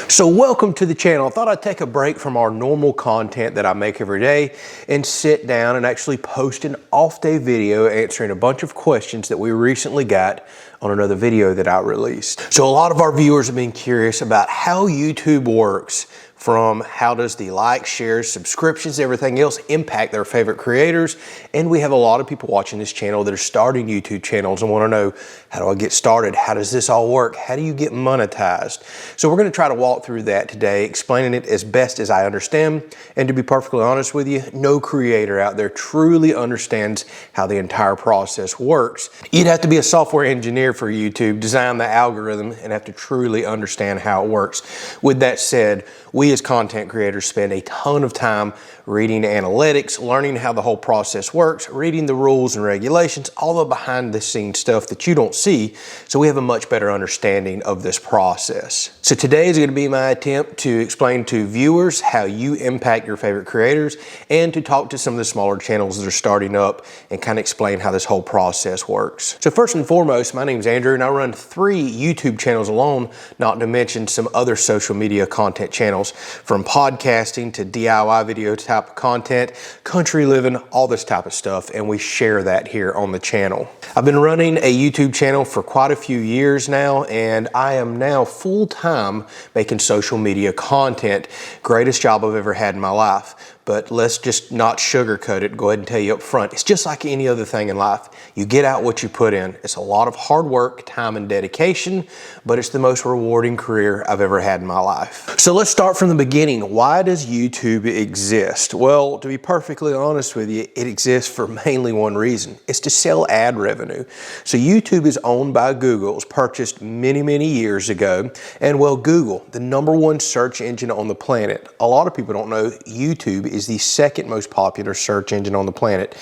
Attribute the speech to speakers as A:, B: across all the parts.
A: So welcome to the channel. I thought I'd take a break from our normal content that I make every day and sit down and actually post an off-day video answering a bunch of questions that we recently got on another video that I released. So a lot of our viewers have been curious about how YouTube works, from how does the likes, shares, subscriptions, everything else impact their favorite creators. And we have a lot of people watching this channel that are starting YouTube channels and want to know, how do I get started? How does this all work? How do you get monetized? So we're going to try to walk through that today, explaining it as best as I understand. And to be perfectly honest with you, no creator out there truly understands how the entire process works. You'd have to be a software engineer for YouTube, design the algorithm, and have to truly understand how it works. With that said, we as content creators spend a ton of time reading analytics, learning how the whole process works, reading the rules and regulations, all the behind the scenes stuff that you don't see, so we have a much better understanding of this process. So today is going to be my attempt to explain to viewers how you impact your favorite creators and to talk to some of the smaller channels that are starting up and kind of explain how this whole process works. So first and foremost, my name is Andrew and I run 3 YouTube channels alone, not to mention some other social media content channels, from podcasting to DIY video type of content, country living, all this type of stuff, and we share that here on the channel. I've been running a YouTube channel for quite a few years now, and I am now full-time making social media content. Greatest job I've ever had in my life. But let's just not sugarcoat it. Go ahead and tell you up front. It's just like any other thing in life. You get out what you put in. It's a lot of hard work, time, and dedication, but it's the most rewarding career I've ever had in my life. So let's start from the beginning. Why does YouTube exist? Well, to be perfectly honest with you, it exists for mainly one reason. It's to sell ad revenue. So YouTube is owned by Google. It was purchased many, many years ago. And well, Google, the #1 search engine on the planet. A lot of people don't know YouTube is the 2nd most popular search engine on the planet.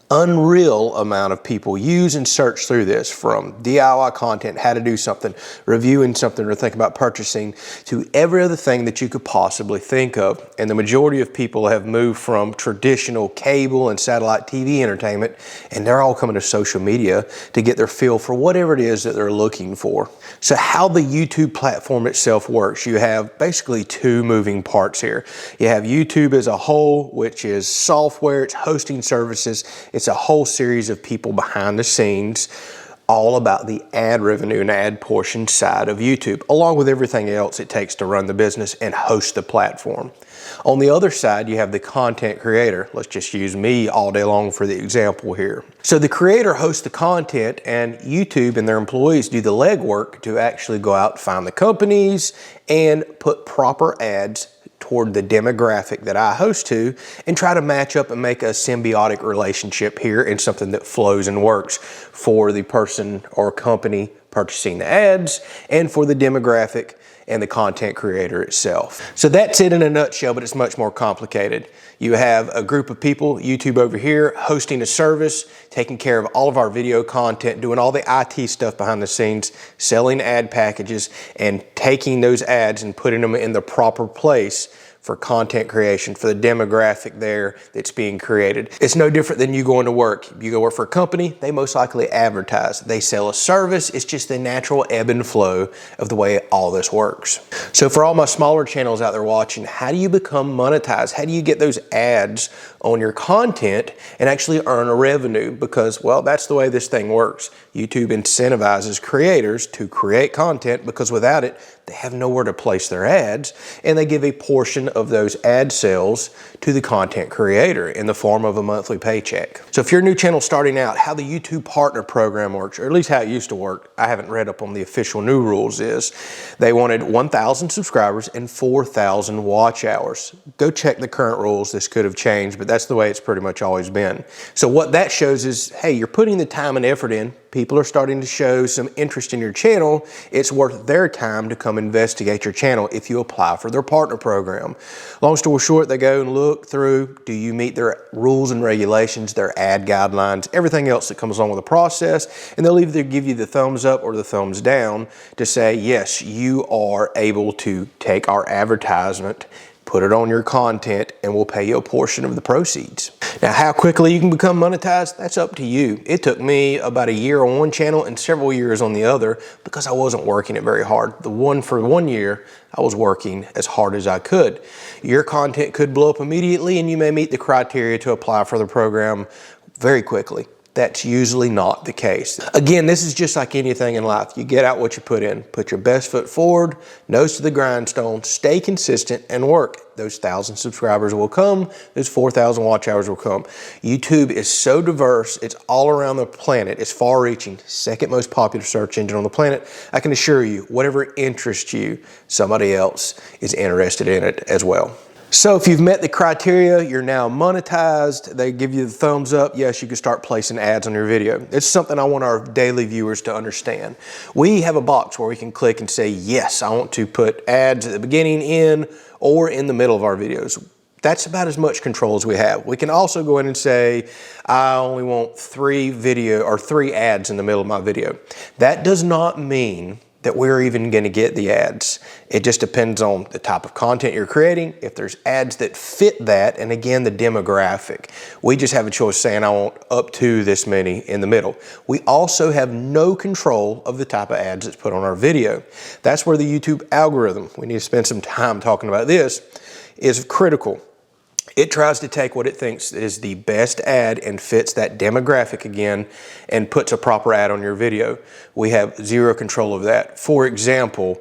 A: Unreal amount of people use and search through this, from DIY content, how to do something, reviewing something, or think about purchasing, to every other thing that you could possibly think of. And the majority of people have moved from traditional cable and satellite TV entertainment, and they're all coming to social media to get their feel for whatever it is that they're looking for. So how the YouTube platform itself works, you have basically 2 moving parts here. You have YouTube as a whole, which is software, it's hosting services. It's a whole series of people behind the scenes, all about the ad revenue and ad portion side of YouTube, along with everything else it takes to run the business and host the platform. On the other side, you have the content creator. Let's just use me all day long for the example here. So the creator hosts the content, and YouTube and their employees do the legwork to actually go out, find the companies, and put proper ads toward the demographic that I host to, and try to match up and make a symbiotic relationship here and something that flows and works for the person or company purchasing the ads and for the demographic and the content creator itself. So that's it in a nutshell, but it's much more complicated. You have a group of people, YouTube over here, hosting a service, taking care of all of our video content, doing all the IT stuff behind the scenes, selling ad packages, and taking those ads and putting them in the proper place for content creation, for the demographic there that's being created. It's no different than you going to work. You go work for a company, they most likely advertise. They sell a service. It's just the natural ebb and flow of the way all this works. So for all my smaller channels out there watching, how do you become monetized? How do you get those ads on your content and actually earn a revenue? Because, well, that's the way this thing works. YouTube incentivizes creators to create content because without it, they have nowhere to place their ads, and they give a portion of those ad sales to the content creator in the form of a monthly paycheck. So if you're a new channel starting out, how the YouTube partner program works, or at least how it used to work, I haven't read up on the official new rules, is they wanted 1,000 subscribers and 4,000 watch hours. Go check the current rules. This could have changed, but that's the way it's pretty much always been. So what that shows is, hey, you're putting the time and effort in. People are starting to show some interest in your channel. It's worth their time to come investigate your channel if you apply for their partner program. Long story short, they go and look through, do you meet their rules and regulations, their ad guidelines, everything else that comes along with the process, and they'll either give you the thumbs up or the thumbs down to say, yes, you are able to take our advertisement, put it on your content, and we'll pay you a portion of the proceeds. Now, how quickly you can become monetized, that's up to you. It took me about a year on one channel and several years on the other because I wasn't working it very hard. For 1 year, I was working as hard as I could. Your content could blow up immediately and you may meet the criteria to apply for the program very quickly. That's usually not the case. Again, this is just like anything in life. You get out what you put in. Put your best foot forward, nose to the grindstone, stay consistent, and work. Those 1,000 subscribers will come. Those 4,000 watch hours will come. YouTube is so diverse. It's all around the planet. It's far-reaching. Second most popular search engine on the planet. I can assure you, whatever interests you, somebody else is interested in it as well. So if you've met the criteria, you're now monetized, they give you the thumbs up, yes, you can start placing ads on your video. It's something I want our daily viewers to understand. We have a box where we can click and say, yes, I want to put ads at the beginning, in, or in the middle of our videos. That's about as much control as we have. We can also go in and say, I only want 3 ads in the middle of my video. That does not mean that we're even going to get the ads. It just depends on the type of content you're creating, if there's ads that fit that, and again, the demographic. We just have a choice saying I want up to this many in the middle. We also have no control of the type of ads that's put on our video. That's where the YouTube algorithm, we need to spend some time talking about this, is critical. It tries to take what it thinks is the best ad and fits that demographic again and puts a proper ad on your video. We have zero control of that. For example,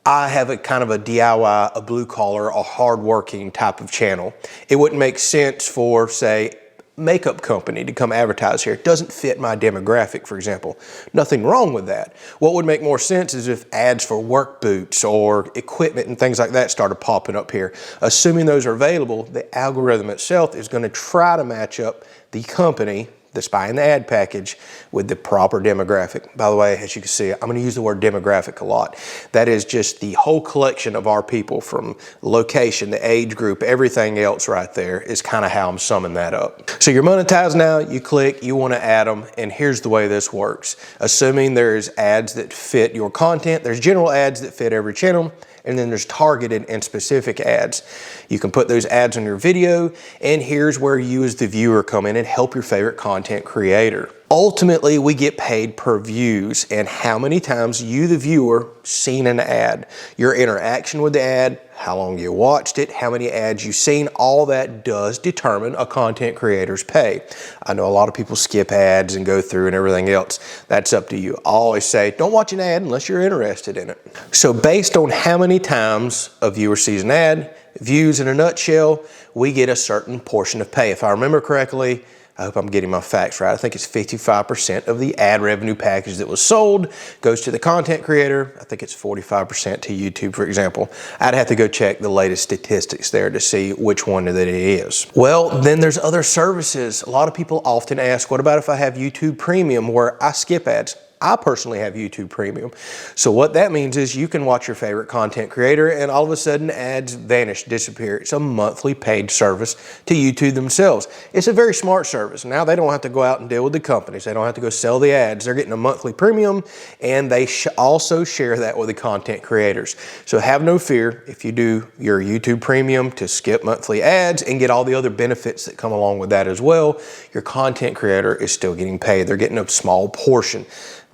A: I have a kind of a DIY, a blue collar, a hardworking type of channel. It wouldn't make sense for, say, makeup company to come advertise here. It doesn't fit my demographic, for example. Nothing wrong with that. What would make more sense is if ads for work boots or equipment and things like that started popping up here. Assuming those are available, the algorithm itself is going to try to match up the company that's buying the ad package with the proper demographic. By the way, as you can see, I'm going to use the word demographic a lot. That is just the whole collection of our people, from location, the age group, everything else right there is kind of how I'm summing that up. So you're monetized now, you click, you want to add them, and here's the way this works. Assuming there's ads that fit your content, there's general ads that fit every channel, and then there's targeted and specific ads. You can put those ads on your video, and here's where you as the viewer come in and help your favorite content creator. Ultimately, we get paid per views and how many times you, the viewer, seen an ad. Your interaction with the ad, how long you watched it, how many ads you've seen, all that does determine a content creator's pay. I know a lot of people skip ads and go through and everything else. That's up to you. I always say, don't watch an ad unless you're interested in it. So based on how many times a viewer sees an ad, views in a nutshell, we get a certain portion of pay. If I remember correctly, I hope I'm getting my facts right, I think it's 55% of the ad revenue package that was sold goes to the content creator. I think it's 45% to YouTube, for example. I'd have to go check the latest statistics there to see which one that it is. Well, then there's other services. A lot of people often ask, what about if I have YouTube Premium where I skip ads? I personally have YouTube Premium. So what that means is you can watch your favorite content creator and all of a sudden ads vanish, disappear. It's a monthly paid service to YouTube themselves. It's a very smart service. Now they don't have to go out and deal with the companies. They don't have to go sell the ads. They're getting a monthly premium, and they also share that with the content creators. So have no fear if you do your YouTube Premium to skip monthly ads and get all the other benefits that come along with that as well. Your content creator is still getting paid. They're getting a small portion.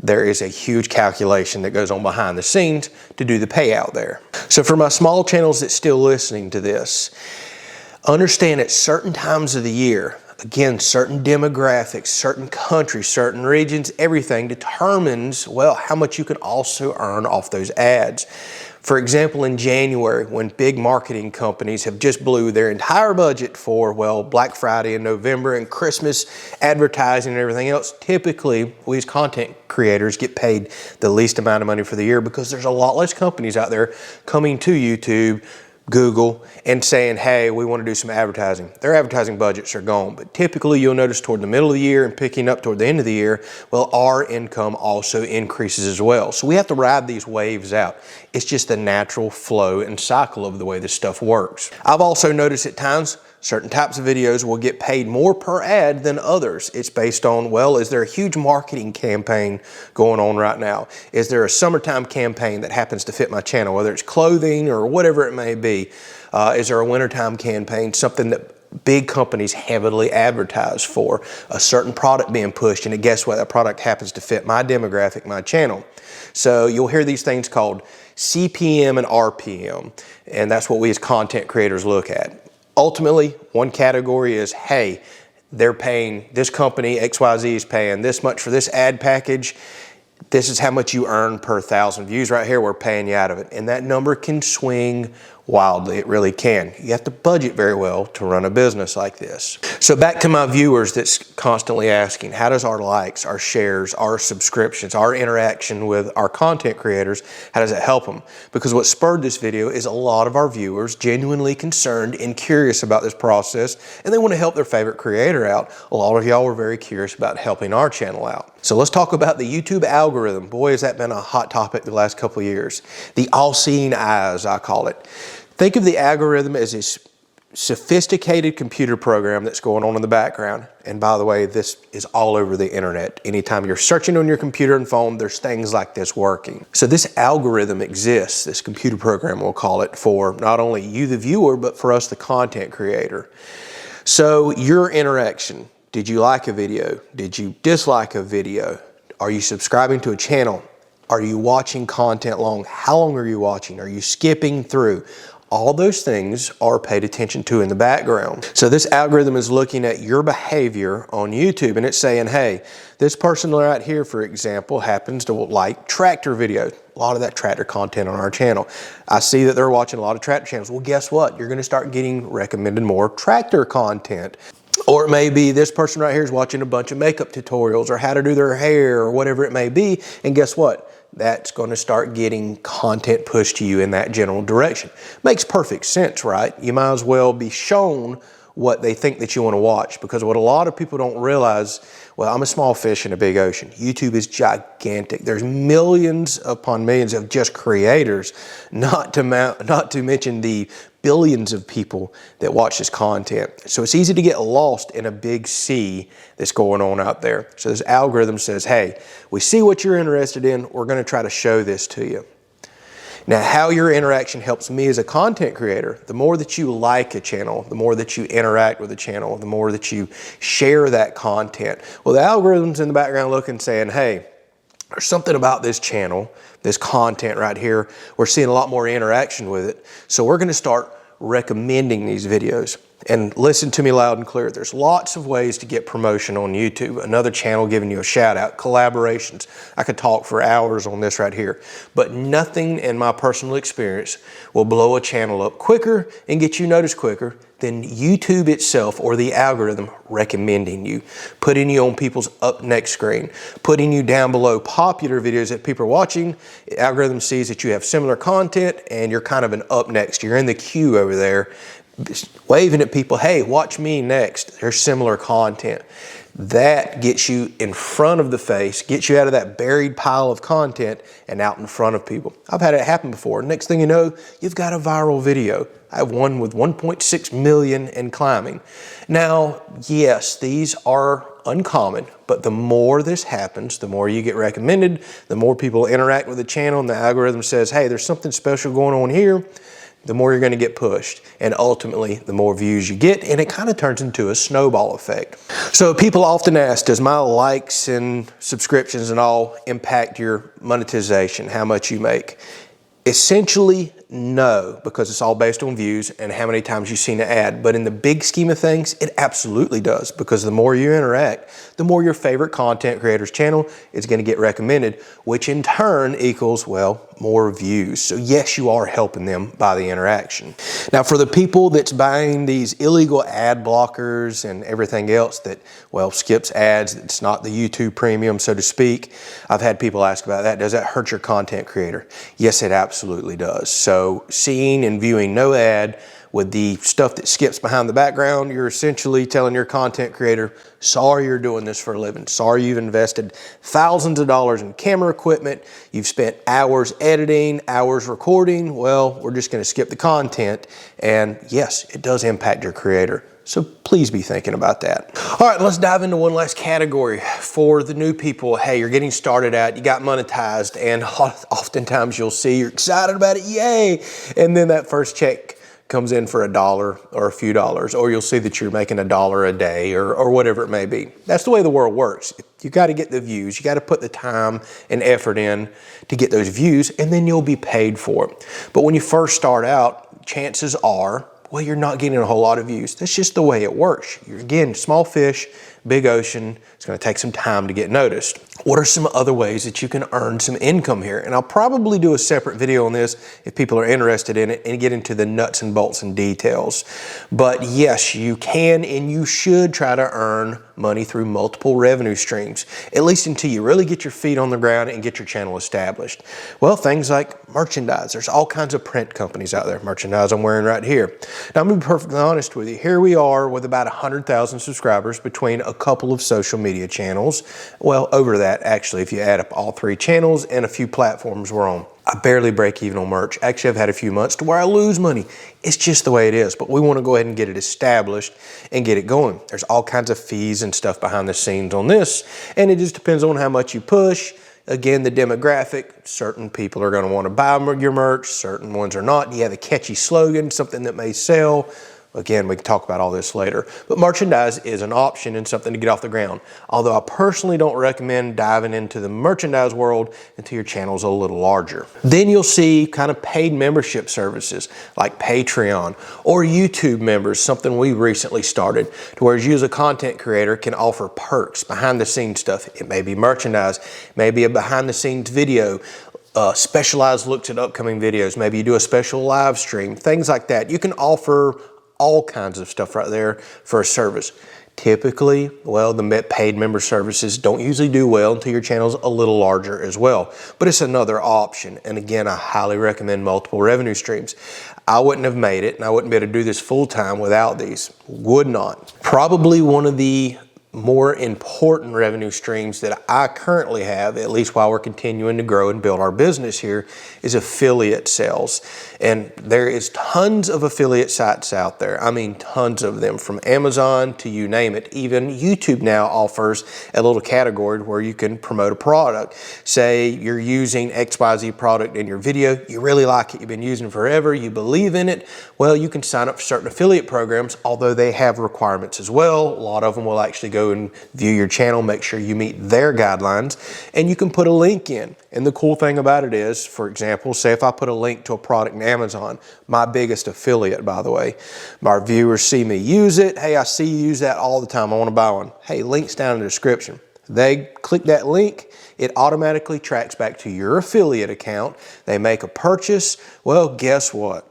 A: There is a huge calculation that goes on behind the scenes to do the payout there. So for my small channels that's still listening to this, understand at certain times of the year, again, certain demographics, certain countries, certain regions, everything determines, well, how much you can also earn off those ads. For example, in January, when big marketing companies have just blew their entire budget for, well, Black Friday in November and Christmas advertising and everything else, typically we as content creators get paid the least amount of money for the year because there's a lot less companies out there coming to YouTube, Google, and saying, hey, we want to do some advertising. Their advertising budgets are gone, but typically you'll notice toward the middle of the year and picking up toward the end of the year, well, our income also increases as well. So we have to ride these waves out. It's just the natural flow and cycle of the way this stuff works. I've also noticed at times certain types of videos will get paid more per ad than others. It's based on, well, is there a huge marketing campaign going on right now? Is there a summertime campaign that happens to fit my channel, whether it's clothing or whatever it may be? Is there a wintertime campaign, something that big companies heavily advertise for, a certain product being pushed, and guess what? That product happens to fit my demographic, my channel. So you'll hear these things called CPM and RPM, and that's what we as content creators look at. Ultimately, one category is, hey, they're paying, this company XYZ is paying this much for this ad package. This is how much you earn per 1,000 views right here. We're paying you out of it. And that number can swing wildly. It really can. You have to budget very well to run a business like this. So back to my viewers that's constantly asking, how does our likes, our shares, our subscriptions, our interaction with our content creators, how does it help them? Because what spurred this video is a lot of our viewers genuinely concerned and curious about this process, and they want to help their favorite creator out. A lot of y'all were very curious about helping our channel out. So let's talk about the YouTube algorithm. Boy, has that been a hot topic the last couple of years. The all-seeing eyes, I call it. Think of the algorithm as a sophisticated computer program that's going on in the background. And by the way, this is all over the internet. Anytime you're searching on your computer and phone, there's things like this working. So this algorithm exists, this computer program we'll call it, for not only you the viewer, but for us the content creator. So your interaction, did you like a video? Did you dislike a video? Are you subscribing to a channel? Are you watching content long? How long are you watching? Are you skipping through? All those things are paid attention to in the background. So this algorithm is looking at your behavior on YouTube, and it's saying, hey, this person right here, for example, happens to like tractor videos. A lot of that tractor content on our channel. I see that they're watching a lot of tractor channels. Well, guess what? You're gonna start getting recommended more tractor content. Or it may be this person right here is watching a bunch of makeup tutorials or how to do their hair or whatever it may be, and guess what? That's going to start getting content pushed to you in that general direction. Makes perfect sense, right? You might as well be shown what they think that you want to watch, because what a lot of people don't realize, well, I'm a small fish in a big ocean. YouTube is gigantic. There's millions upon millions of just creators, not to mention the billions of people that watch this content. So it's easy to get lost in a big sea that's going on out there. So this algorithm says, hey, we see what you're interested in. We're going to try to show this to you. Now, how your interaction helps me as a content creator, the more that you like a channel, the more that you interact with the channel, the more that you share that content. Well, the algorithm's in the background looking, saying, hey, there's something about this channel, this content right here. We're seeing a lot more interaction with it. So we're going to start recommending these videos. And listen to me loud and clear. There's lots of ways to get promotion on YouTube. Another channel giving you a shout out, collaborations. I could talk for hours on this right here, but nothing in my personal experience will blow a channel up quicker and get you noticed quicker than YouTube itself or the algorithm recommending you, putting you on people's up next screen, putting you down below popular videos that people are watching. The algorithm sees that you have similar content and you're kind of an up next. You're in the queue over there, waving at people, hey, watch me next. There's similar content. That gets you in front of the face, gets you out of that buried pile of content and out in front of people. I've had it happen before. Next thing you know, you've got a viral video. I have one with 1.6 million and climbing. Now, yes, these are uncommon, but the more this happens, the more you get recommended, the more people interact with the channel, and the algorithm says, hey, there's something special going on here, the more you're going to get pushed, and ultimately the more views you get, and it kind of turns into a snowball effect. So people often ask, does my likes and subscriptions and all impact your monetization, how much you make? Essentially, no, because it's all based on views and how many times you've seen an ad. But in the big scheme of things, it absolutely does, because the more you interact, the more your favorite content creator's channel is going to get recommended, which in turn equals, well, more views. So yes, you are helping them by the interaction. Now, for the people that's buying these illegal ad blockers and everything else that, well, skips ads, it's not the YouTube premium, so to speak, I've had people ask about that. Does that hurt your content creator? Yes, it absolutely does. So seeing and viewing no ad with the stuff that skips behind the background, you're essentially telling your content creator, sorry you're doing this for a living. Sorry you've invested thousands of dollars in camera equipment. You've spent hours editing, hours recording. Well, we're just going to skip the content. And yes, it does impact your creator. So please be thinking about that. All right, let's dive into one last category for the new people. Hey, you're getting started out, you got monetized, and oftentimes you'll see you're excited about it, yay! And then that first check comes in for $1 or a few dollars, or you'll see that you're making $1 a day or whatever it may be. That's the way the world works. You got to get the views. You got to put the time and effort in to get those views, and then you'll be paid for it. But when you first start out, chances are, well, you're not getting a whole lot of views. That's just the way it works. You're, again, small fish, big ocean. It's going to take some time to get noticed. What are some other ways that you can earn some income here? And I'll probably do a separate video on this if people are interested in it and get into the nuts and bolts and details. But yes, you can and you should try to earn money through multiple revenue streams, at least until you really get your feet on the ground and get your channel established. Well, things like merchandise. There's all kinds of print companies out there. Merchandise I'm wearing right here. Now, I'm going to be perfectly honest with you. Here we are with about 100,000 subscribers between a couple of social media channels. Well, over that, actually, if you add up all 3 channels and a few platforms we're on. I barely break even on merch. Actually, I've had a few months to where I lose money. It's just the way it is, but we want to go ahead and get it established and get it going. There's all kinds of fees and stuff behind the scenes on this, and it just depends on how much you push. Again, the demographic, certain people are going to want to buy your merch, certain ones are not. You have a catchy slogan, something that may sell. Again, we can talk about all this later, but merchandise is an option and something to get off the ground. Although I personally don't recommend diving into the merchandise world until your channel's a little larger. Then you'll see kind of paid membership services like Patreon or YouTube members, something we recently started, to where you as a content creator can offer perks, behind the scenes stuff. It may be merchandise, maybe a behind the scenes video, specialized looks at upcoming videos. Maybe you do a special live stream, things like that. You can offer all kinds of stuff right there for a service. Typically, well, the paid member services don't usually do well until your channel's a little larger as well. But it's another option. And again, I highly recommend multiple revenue streams. I wouldn't have made it, and I wouldn't be able to do this full time without these. Would not. Probably one of the more important revenue streams that I currently have, at least while we're continuing to grow and build our business here, is affiliate sales. And there is tons of affiliate sites out there. I mean, tons of them, from Amazon to you name it. Even YouTube now offers a little category where you can promote a product. Say you're using XYZ product in your video, you really like it, you've been using it forever, you believe in it, well, you can sign up for certain affiliate programs, although they have requirements as well. A lot of them will actually go and view your channel, make sure you meet their guidelines, and you can put a link in. And the cool thing about it is, for example, say if I put a link to a product in Amazon, my biggest affiliate, by the way, my viewers see me use it. Hey, I see you use that all the time, I want to buy one. Hey, link's down in the description. They click that link, it automatically tracks back to your affiliate account. They make a purchase. Well, guess what?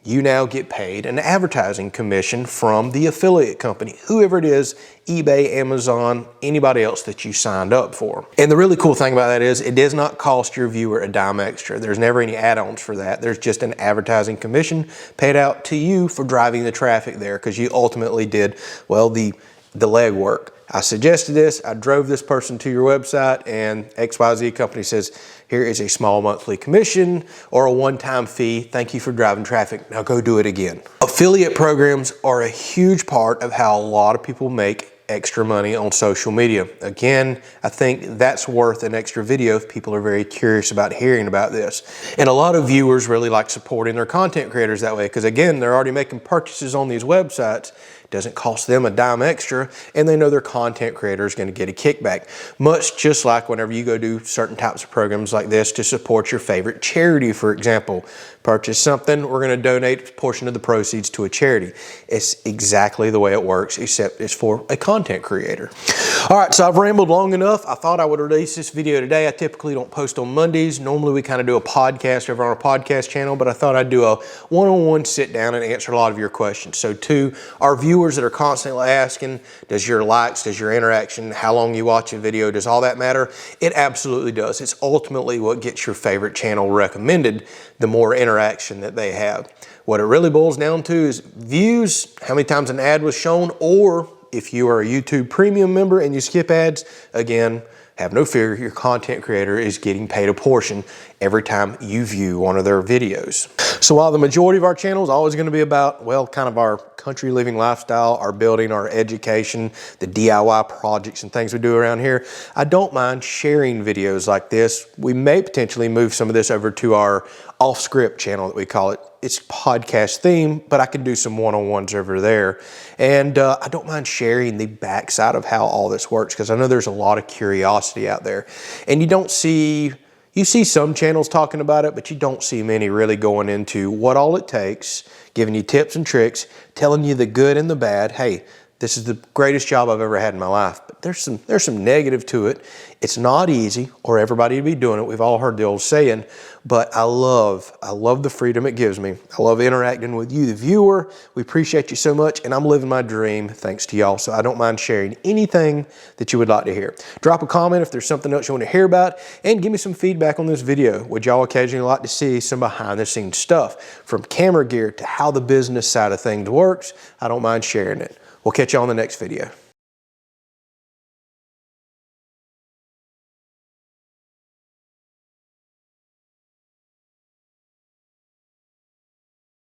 A: You now get paid an advertising commission from the affiliate company, whoever it is, eBay, Amazon, anybody else that you signed up for. And the really cool thing about that is it does not cost your viewer a dime extra. There's never any add-ons for that. There's just an advertising commission paid out to you for driving the traffic there, because you ultimately did, well, the legwork. I suggested this, I drove this person to your website, and XYZ company says, here is a small monthly commission or a one-time fee. Thank you for driving traffic. Now go do it again. Affiliate programs are a huge part of how a lot of people make extra money on social media. Again, I think that's worth an extra video if people are very curious about hearing about this. And a lot of viewers really like supporting their content creators that way, because again, they're already making purchases on these websites. Doesn't cost them a dime extra, and they know their content creator is going to get a kickback. Much just like whenever you go do certain types of programs like this to support your favorite charity, for example. Purchase something, we're going to donate a portion of the proceeds to a charity. It's exactly the way it works, except it's for a content content creator. All right, so I've rambled long enough. I thought I would release this video today. I typically don't post on Mondays. Normally we kind of do a podcast over on our podcast channel, but I thought I'd do a one-on-one sit down and answer a lot of your questions. So to our viewers that are constantly asking, does your likes, does your interaction, how long you watch a video, does all that matter? It absolutely does. It's ultimately what gets your favorite channel recommended, the more interaction that they have. What it really boils down to is views, how many times an ad was shown, or if you are a YouTube premium member and you skip ads, again, have no fear, your content creator is getting paid a portion every time you view one of their videos. So while the majority of our channel is always going to be about, well, kind of our country living lifestyle, our building, our education, the DIY projects and things we do around here, I don't mind sharing videos like this. We may potentially move some of this over to our off-script channel that we call it. It's podcast theme, but I can do some one-on-ones over there. And I don't mind sharing the backside of how all this works, because I know there's a lot of curiosity out there. And you see some channels talking about it, but you don't see many really going into what all it takes, giving you tips and tricks, telling you the good and the bad. Hey, this is the greatest job I've ever had in my life. But there's some negative to it. It's not easy, or everybody would be doing it. We've all heard the old saying, but I love the freedom it gives me. I love interacting with you, the viewer. We appreciate you so much, and I'm living my dream thanks to y'all. So I don't mind sharing anything that you would like to hear. Drop a comment if there's something else you want to hear about, and give me some feedback on this video. Would y'all occasionally like to see some behind the scenes stuff, from camera gear to how the business side of things works? I don't mind sharing it. We'll catch you on the next video.